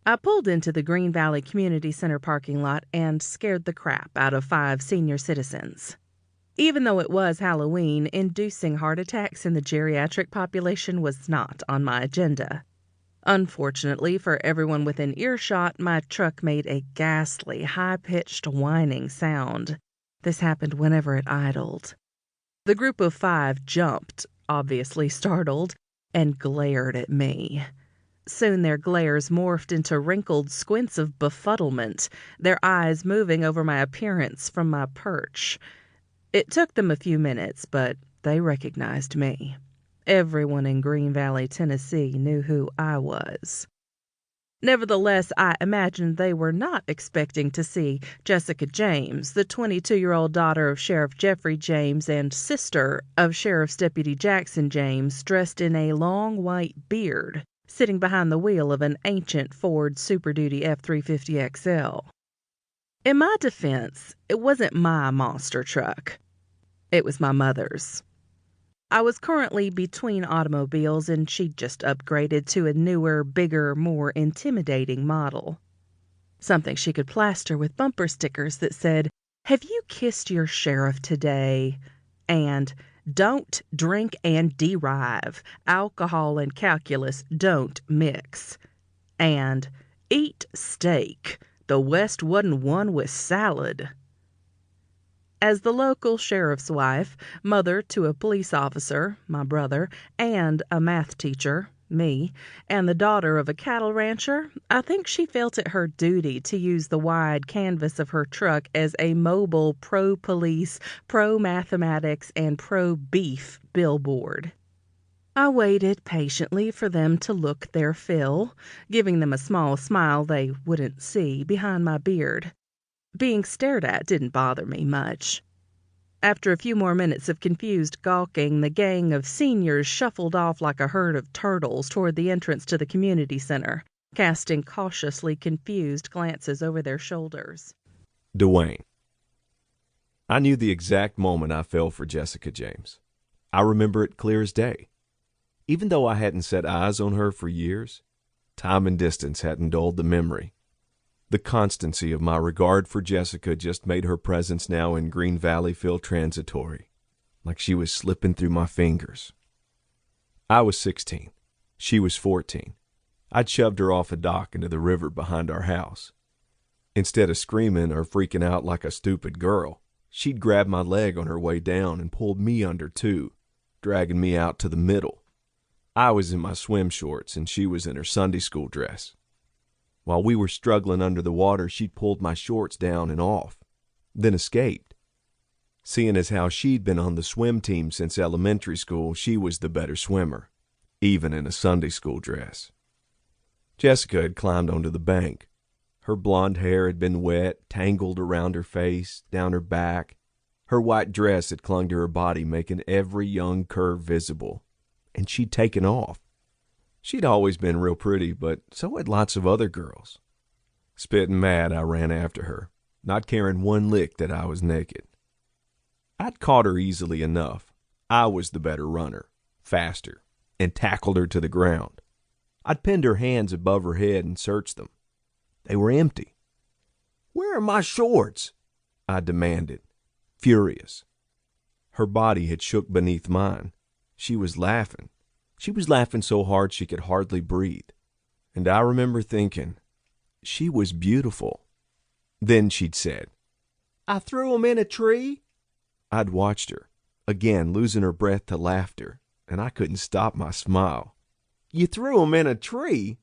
I pulled into the Green Valley Community Center parking lot and scared the crap out of 5 senior citizens. Even though it was Halloween, inducing heart attacks in the geriatric population was not on my agenda. Unfortunately for everyone within earshot, my truck made a ghastly, high-pitched whining sound. This happened whenever it idled. The group of 5 jumped, obviously startled, and glared at me. Soon their glares morphed into wrinkled squints of befuddlement, their eyes moving over my appearance from my perch. It took them a few minutes, but they recognized me. Everyone in Green Valley, Tennessee knew who I was. Nevertheless, I imagined they were not expecting to see Jessica James, the 22-year-old daughter of Sheriff Jeffrey James and sister of Sheriff's Deputy Jackson James, dressed in a long white beard, sitting behind the wheel of an ancient Ford Super Duty F-350XL. In my defense, it wasn't my monster truck. It was my mother's. I was currently between automobiles, and she'd just upgraded to a newer, bigger, more intimidating model. Something she could plaster with bumper stickers that said, "Have you kissed your sheriff today?" And "Don't drink and derive. Alcohol and calculus don't mix." And "Eat steak. The West wasn't won with salad." As the local sheriff's wife, mother to a police officer, my brother, and a math teacher, me, and the daughter of a cattle rancher, I think she felt it her duty to use the wide canvas of her truck as a mobile pro-police, pro-mathematics, and pro-beef billboard. I waited patiently for them to look their fill, giving them a small smile they wouldn't see behind my beard. Being stared at didn't bother me much. After a few more minutes of confused gawking, the gang of seniors shuffled off like a herd of turtles toward the entrance to the community center, casting cautiously confused glances over their shoulders. Duane. I knew the exact moment I fell for Jessica James. I remember it clear as day. Even though I hadn't set eyes on her for years, time and distance hadn't dulled the memory. The constancy of my regard for Jessica just made her presence now in Green Valley feel transitory, like she was slipping through my fingers. I was 16. She was 14. I'd shoved her off a dock into the river behind our house. Instead of screaming or freaking out like a stupid girl, she'd grabbed my leg on her way down and pulled me under too, dragging me out to the middle. I was in my swim shorts and she was in her Sunday school dress. While we were struggling under the water, she'd pulled my shorts down and off, then escaped. Seeing as how she'd been on the swim team since elementary school, she was the better swimmer, even in a Sunday school dress. Jessica had climbed onto the bank. Her blonde hair had been wet, tangled around her face, down her back. Her white dress had clung to her body, making every young curve visible, and she'd taken off. She'd always been real pretty, but so had lots of other girls. Spitting mad, I ran after her, not caring one lick that I was naked. I'd caught her easily enough. I was the better runner, faster, and tackled her to the ground. I'd pinned her hands above her head and searched them. They were empty. "Where are my shorts?" I demanded, furious. Her body had shook beneath mine. She was laughing. She was laughing so hard she could hardly breathe. And I remember thinking, she was beautiful. Then she'd said, "I threw 'em in a tree." I'd watched her, again losing her breath to laughter, and I couldn't stop my smile. "You threw 'em in a tree?"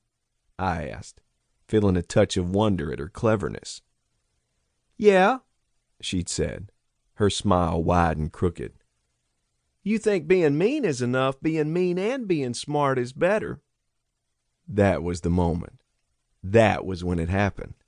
I asked, feeling a touch of wonder at her cleverness. "Yeah," she'd said, her smile wide and crooked. "You think being mean is enough. Being mean and being smart is better." That was the moment. That was when it happened.